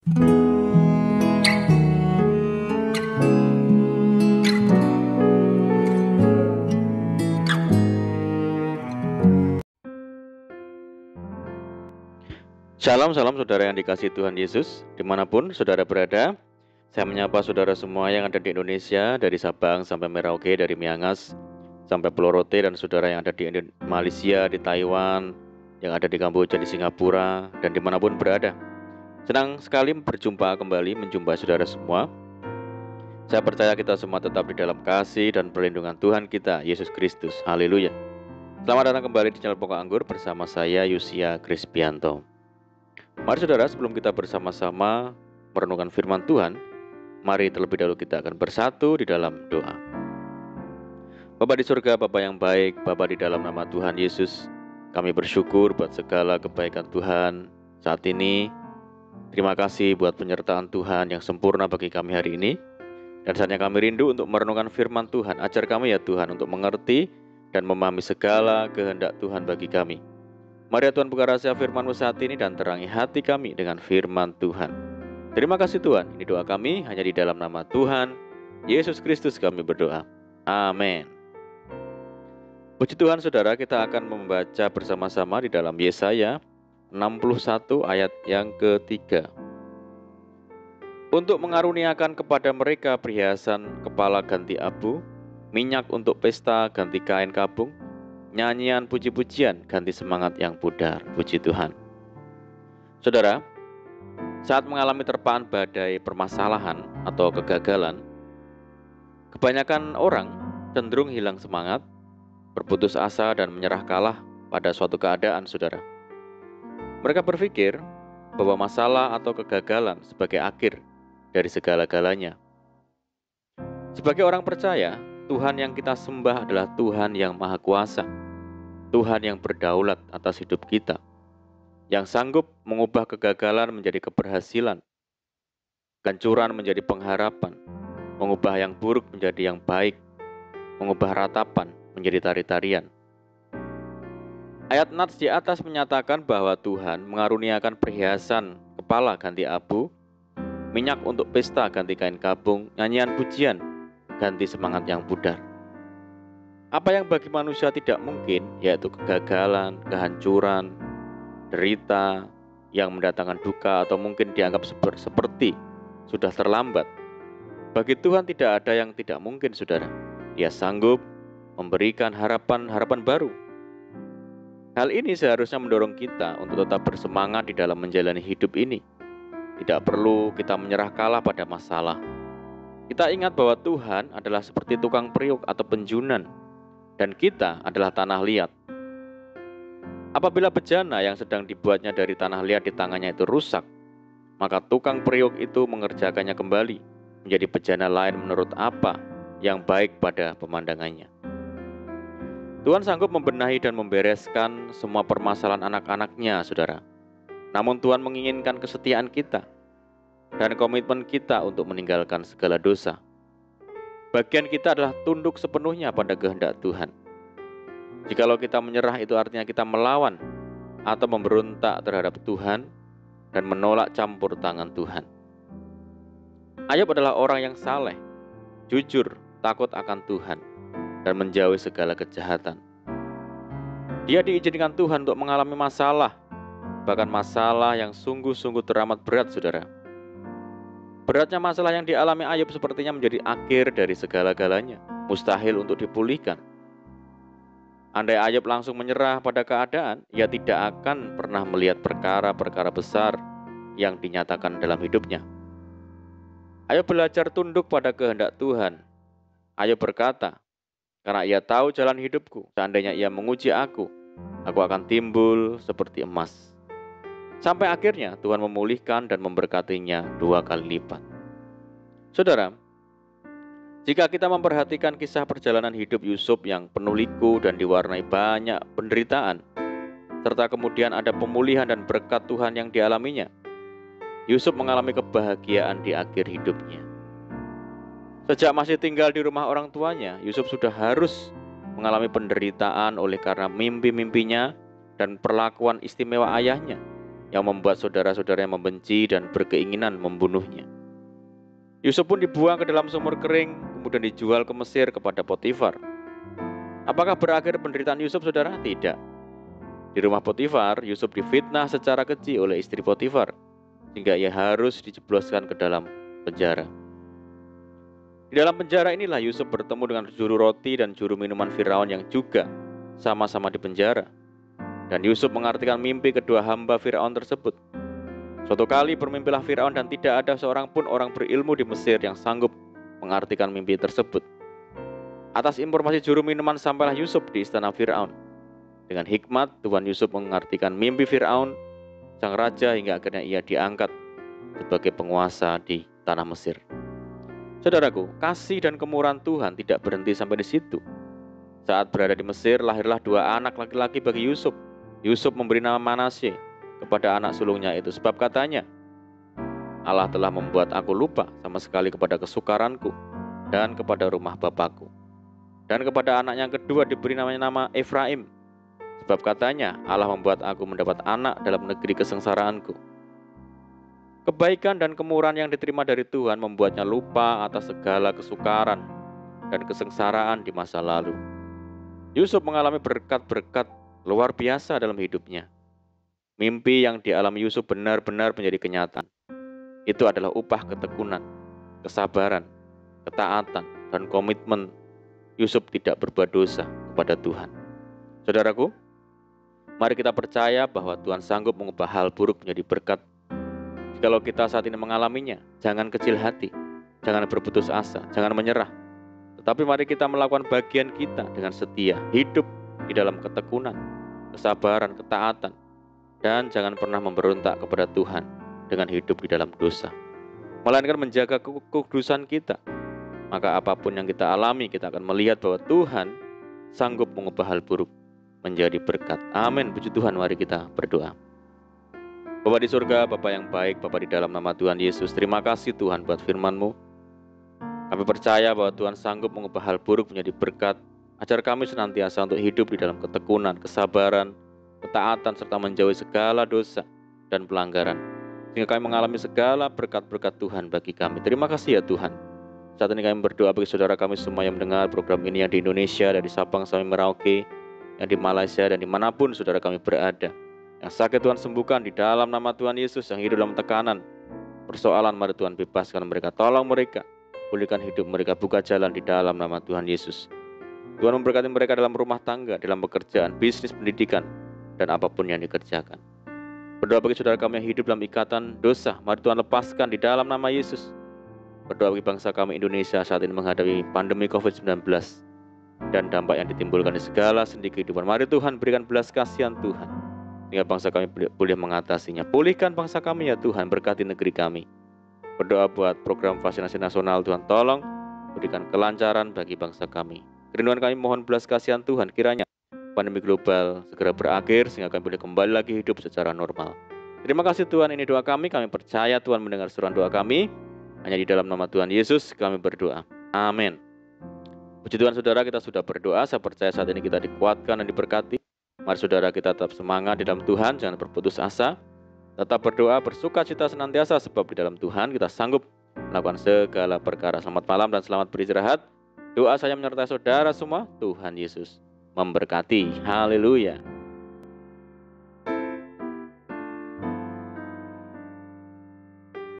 Shalom, salam saudara yang dikasihi Tuhan Yesus, dimanapun saudara berada. Saya menyapa saudara semua yang ada di Indonesia, dari Sabang sampai Merauke, dari Miangas sampai Pulau Rote, dan saudara yang ada di Malaysia, di Taiwan, yang ada di Kamboja, di Singapura, dan dimanapun berada. Senang sekali berjumpa kembali, menjumpai saudara semua. Saya percaya kita semua tetap di dalam kasih dan perlindungan Tuhan kita, Yesus Kristus. Haleluya. Selamat datang kembali di channel Pokok Anggur bersama saya, Yusia Krispianto. Mari saudara, sebelum kita bersama-sama merenungkan firman Tuhan, mari terlebih dahulu kita akan bersatu di dalam doa. Bapa di surga, Bapa yang baik, Bapa di dalam nama Tuhan Yesus, kami bersyukur buat segala kebaikan Tuhan saat ini. Terima kasih buat penyertaan Tuhan yang sempurna bagi kami hari ini. Dan saatnya kami rindu untuk merenungkan firman Tuhan. Ajar kami ya Tuhan untuk mengerti dan memahami segala kehendak Tuhan bagi kami. Mari ya Tuhan, buka rahasia firman-Mu saat ini dan terangi hati kami dengan firman Tuhan. Terima kasih Tuhan, ini doa kami hanya di dalam nama Tuhan Yesus Kristus kami berdoa. Amin. Puji Tuhan saudara, kita akan membaca bersama-sama di dalam Yesaya 61 ayat yang ketiga. Untuk mengaruniakan kepada mereka perhiasan kepala ganti abu, minyak untuk pesta ganti kain kabung, nyanyian puji-pujian ganti semangat yang pudar. Puji Tuhan. Saudara, saat mengalami terpaan badai permasalahan atau kegagalan, kebanyakan orang cenderung hilang semangat, berputus asa dan menyerah kalah pada suatu keadaan, saudara. Mereka berpikir bahwa masalah atau kegagalan sebagai akhir dari segala-galanya. Sebagai orang percaya, Tuhan yang kita sembah adalah Tuhan yang Maha Kuasa, Tuhan yang berdaulat atas hidup kita, yang sanggup mengubah kegagalan menjadi keberhasilan, kehancuran menjadi pengharapan, mengubah yang buruk menjadi yang baik, mengubah ratapan menjadi tari-tarian. Ayat nats di atas menyatakan bahwa Tuhan mengaruniakan perhiasan kepala ganti abu, minyak untuk pesta ganti kain kabung, nyanyian pujian ganti semangat yang pudar. Apa yang bagi manusia tidak mungkin, yaitu kegagalan, kehancuran, derita yang mendatangkan duka atau mungkin dianggap seperti sudah terlambat. Bagi Tuhan tidak ada yang tidak mungkin, saudara. Dia sanggup memberikan harapan-harapan baru. Hal ini seharusnya mendorong kita untuk tetap bersemangat di dalam menjalani hidup ini. Tidak perlu kita menyerah kalah pada masalah. Kita ingat bahwa Tuhan adalah seperti tukang periuk atau penjunan, dan kita adalah tanah liat. Apabila bejana yang sedang dibuatnya dari tanah liat di tangannya itu rusak, maka tukang periuk itu mengerjakannya kembali menjadi bejana lain menurut apa yang baik pada pemandangannya. Tuhan sanggup membenahi dan membereskan semua permasalahan anak-anaknya, saudara. Namun Tuhan menginginkan kesetiaan kita dan komitmen kita untuk meninggalkan segala dosa. Bagian kita adalah tunduk sepenuhnya pada kehendak Tuhan. Jikalau kita menyerah, itu artinya kita melawan atau memberontak terhadap Tuhan dan menolak campur tangan Tuhan. Ayub adalah orang yang saleh, jujur, takut akan Tuhan, dan menjauhi segala kejahatan. Dia diizinkan Tuhan untuk mengalami masalah, bahkan masalah yang sungguh-sungguh teramat berat, saudara. Beratnya masalah yang dialami Ayub sepertinya menjadi akhir dari segala-galanya, mustahil untuk dipulihkan. Andai Ayub langsung menyerah pada keadaan, ia tidak akan pernah melihat perkara-perkara besar yang dinyatakan dalam hidupnya. Ayub belajar tunduk pada kehendak Tuhan. Ayub berkata, "Karena ia tahu jalan hidupku, seandainya ia menguji aku akan timbul seperti emas." Sampai akhirnya Tuhan memulihkan dan memberkatinya 2 kali lipat. Saudara, jika kita memperhatikan kisah perjalanan hidup Yusuf yang penuh liku dan diwarnai banyak penderitaan, serta kemudian ada pemulihan dan berkat Tuhan yang dialaminya, Yusuf mengalami kebahagiaan di akhir hidupnya. Sejak masih tinggal di rumah orang tuanya, Yusuf sudah harus mengalami penderitaan oleh karena mimpi-mimpinya dan perlakuan istimewa ayahnya yang membuat saudara-saudaranya membenci dan berkeinginan membunuhnya. Yusuf pun dibuang ke dalam sumur kering, kemudian dijual ke Mesir kepada Potifar. Apakah berakhir penderitaan Yusuf, saudara? Tidak. Di rumah Potifar, Yusuf difitnah secara keji oleh istri Potifar, sehingga ia harus dijebloskan ke dalam penjara. Di dalam penjara inilah Yusuf bertemu dengan juru roti dan juru minuman Firaun yang juga sama-sama di penjara. Dan Yusuf mengartikan mimpi kedua hamba Firaun tersebut. Suatu kali bermimpilah Firaun dan tidak ada seorang pun orang berilmu di Mesir yang sanggup mengartikan mimpi tersebut. Atas informasi juru minuman sampailah Yusuf di istana Firaun. Dengan hikmat Tuhan Yusuf mengartikan mimpi Firaun, sang raja, hingga akhirnya ia diangkat sebagai penguasa di tanah Mesir. Saudaraku, kasih dan kemurahan Tuhan tidak berhenti sampai di situ. Saat berada di Mesir, lahirlah dua anak laki-laki bagi Yusuf. Yusuf memberi nama Manasye kepada anak sulungnya itu, sebab katanya, Allah telah membuat aku lupa sama sekali kepada kesukaranku dan kepada rumah bapakku. Dan kepada anak yang kedua diberi nama Efraim, sebab katanya, Allah membuat aku mendapat anak dalam negeri kesengsaraanku. Kebaikan dan kemurahan yang diterima dari Tuhan membuatnya lupa atas segala kesukaran dan kesengsaraan di masa lalu. Yusuf mengalami berkat-berkat luar biasa dalam hidupnya. Mimpi yang dialami Yusuf benar-benar menjadi kenyataan. Itu adalah upah ketekunan, kesabaran, ketaatan, dan komitmen Yusuf tidak berbuat dosa kepada Tuhan. Saudaraku, mari kita percaya bahwa Tuhan sanggup mengubah hal buruk menjadi berkat. Jikalau kita saat ini mengalaminya, jangan kecil hati, jangan berputus asa, jangan menyerah. Tetapi mari kita melakukan bagian kita dengan setia, hidup di dalam ketekunan, kesabaran, ketaatan, dan jangan pernah memberontak kepada Tuhan dengan hidup di dalam dosa, melainkan menjaga kekudusan kita. Maka apapun yang kita alami, kita akan melihat bahwa Tuhan sanggup mengubah hal buruk menjadi berkat. Amin. Puji Tuhan, mari kita berdoa. Bapa di surga, Bapa yang baik, Bapa di dalam nama Tuhan Yesus, terima kasih Tuhan buat firman-Mu. Kami percaya bahwa Tuhan sanggup mengubah hal buruk menjadi berkat. Ajar kami senantiasa untuk hidup di dalam ketekunan, kesabaran, ketaatan, serta menjauhi segala dosa dan pelanggaran, sehingga kami mengalami segala berkat-berkat Tuhan bagi kami. Terima kasih ya Tuhan. Saat ini kami berdoa bagi saudara kami semua yang mendengar program ini, yang di Indonesia, dari Sabang sampai Merauke, yang di Malaysia, dan dimanapun saudara kami berada. Yang sakit Tuhan sembuhkan di dalam nama Tuhan Yesus. Yang hidup dalam tekanan, persoalan, mari Tuhan bebaskan mereka, tolong mereka, pulihkan hidup mereka, buka jalan di dalam nama Tuhan Yesus. Tuhan memberkati mereka dalam rumah tangga, dalam pekerjaan, bisnis, pendidikan, dan apapun yang dikerjakan. Berdoa bagi saudara kami yang hidup dalam ikatan dosa, mari Tuhan lepaskan di dalam nama Yesus. Berdoa bagi bangsa kami Indonesia saat ini menghadapi pandemi COVID-19 dan dampak yang ditimbulkan di segala sendi kehidupan. Mari Tuhan berikan belas kasihan Tuhan, sehingga bangsa kami boleh mengatasinya. Pulihkan bangsa kami ya Tuhan, berkati negeri kami. Berdoa buat program vaksinasi nasional, Tuhan tolong berikan kelancaran bagi bangsa kami. Kerinduan kami mohon belas kasihan Tuhan, kiranya pandemi global segera berakhir sehingga kami boleh kembali lagi hidup secara normal. Terima kasih Tuhan, ini doa kami percaya Tuhan mendengar seruan doa kami. Hanya di dalam nama Tuhan Yesus kami berdoa. Amin. Puji Tuhan saudara, kita sudah berdoa. Saya percaya saat ini kita dikuatkan dan diberkati. Mari saudara kita tetap semangat di dalam Tuhan, jangan berputus asa. Tetap berdoa, bersuka cita senantiasa, sebab di dalam Tuhan kita sanggup melakukan segala perkara. Selamat malam dan selamat beristirahat. Doa saya menyertai saudara semua. Tuhan Yesus memberkati. Haleluya.